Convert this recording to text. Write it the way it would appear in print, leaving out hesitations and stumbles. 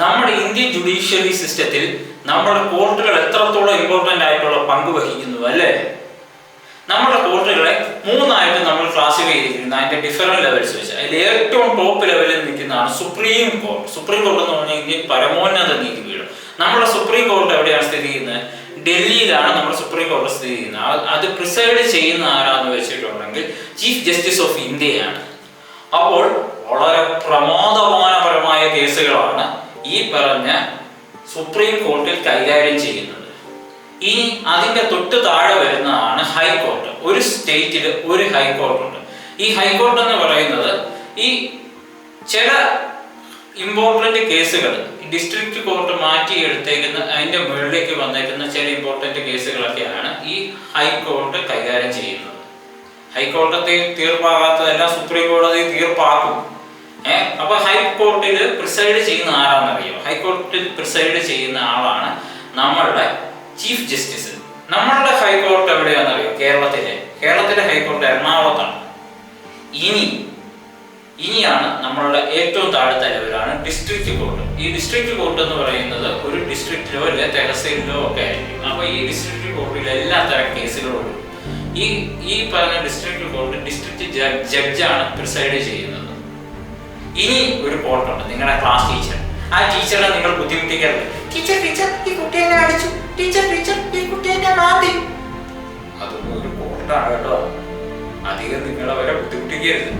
നമ്മുടെ Indian judiciary സിസ്റ്റത്തിൽ നമ്മുടെ കോർട്ടുകൾ എത്രത്തോളം ഇമ്പോർട്ടൻ്റ് ആയിട്ടുള്ള പങ്ക് വഹിക്കുന്നു അല്ലേ? നമ്മുടെ കോർട്ടുകളെ മൂന്നായിട്ട് നമ്മൾ ക്ലാസിഫൈ ചെയ്തിരിക്കുന്നത് അതിൻ്റെ ഡിഫറൻറ്റ് ലെവൽസ് വെച്ച്. അതിൽ ഏറ്റവും ടോപ്പ് ലെവലിൽ നിൽക്കുന്നതാണ് സുപ്രീം കോർട്ട്. സുപ്രീം കോർട്ട് എന്ന് പറഞ്ഞാൽ ഇന്ത്യൻ പരമോന്നത നീതിപീഠം. നമ്മുടെ സുപ്രീം കോർട്ട് എവിടെയാണ് സ്ഥിതി ചെയ്യുന്നത്? ഡൽഹിയിലാണ് നമ്മുടെ സുപ്രീം കോർട്ട് സ്ഥിതി ചെയ്യുന്നത്. അത് പ്രിസൈഡ് ചെയ്യുന്ന ആരാന്ന് വെച്ചിട്ടുണ്ടെങ്കിൽ ചീഫ് ജസ്റ്റിസ് ഓഫ് ഇന്ത്യയാണ്. അപ്പോൾ വളരെ പ്രമാദമാനപരമായ കേസുകളാണ് ഈ പറഞ്ഞ സുപ്രീം കോർട്ടിൽ കൈകാര്യം ചെയ്യുന്നത്. ഇനി അതിൻ്റെ തൊട്ട് താഴെ വരുന്നതാണ് ഹൈക്കോർട്ട്. ഒരു സ്റ്റേറ്റിൽ ഒരു ഹൈക്കോർട്ടുണ്ട്. ഈ ഹൈക്കോർട്ട് എന്ന് പറയുന്നത് ഈ ചില ഇമ്പോർട്ടൻ്റ് കേസുകൾ ഡിസ്ട്രിക്ട് കോർട്ട് മാറ്റിയെടുത്തേക്കുന്ന അതിൻ്റെ മുകളിലേക്ക് വന്നേക്കുന്ന ചില ഇമ്പോർട്ടൻ്റ് കേസുകളൊക്കെയാണ് ഈ ഹൈക്കോർട്ട് കൈകാര്യം ചെയ്യുന്നത്. ഹൈക്കോടതി തീർപ്പാകാത്തതെല്ലാം സുപ്രീം കോടതി തീർപ്പാക്കും. അപ്പൊ ഹൈക്കോർട്ടിൽ പ്രിസൈഡ് ചെയ്യുന്ന ആരാന്നറിയോ? ഹൈക്കോർട്ടിൽ പ്രിസൈഡ് ചെയ്യുന്ന ആളാണ് നമ്മളുടെ ചീഫ് ജസ്റ്റിസ്. നമ്മളുടെ ഹൈക്കോർട്ട് എവിടെയാണെന്നറിയോ? കേരളത്തിലെ ഹൈക്കോർട്ട് എറണാകുളത്താണ്. ഇനിയാണ് നമ്മളുടെ ഏറ്റവും താഴത്തെ ലെവലാണ് ഡിസ്ട്രിക്ട് കോർട്ട്. ഈ ഡിസ്ട്രിക്ട് കോർട്ട് എന്ന് പറയുന്നത് ഒരു ഡിസ്ട്രിക്റ്റിലോ അല്ലെ തഹസീലിലോ ഒക്കെ ആയിരിക്കും. അപ്പൊ ഈ ഡിസ്ട്രിക്ട് കോർട്ടിൽ എല്ലാ തരം കേസുകളും ഉണ്ട്. ഈ പറഞ്ഞ ഡിസ്ട്രിക്ട് കോർട്ട് ഡിസ്ട്രിക്ട് ജഡ്ജാണ് പ്രിസൈഡ് ചെയ്യുന്നത്. ഇനി ഒരു കോർട്ടുണ്ട്, നിങ്ങളുടെ ക്ലാസ് ടീച്ചർ. ആ ടീച്ചറെ നിങ്ങൾ ബുദ്ധിമുട്ടിക്കരുത്. ടീച്ചർ ഈ കുട്ടിയെ അടിച്ചു, ടീച്ചർ ഈ കുട്ടിയെ മാറ്റി. അതൊന്നും ഒരു കോർട്ടാണ് കേട്ടോ. അധികം നിങ്ങളെ വരെ ബുദ്ധിമുട്ടിക്കരുത്.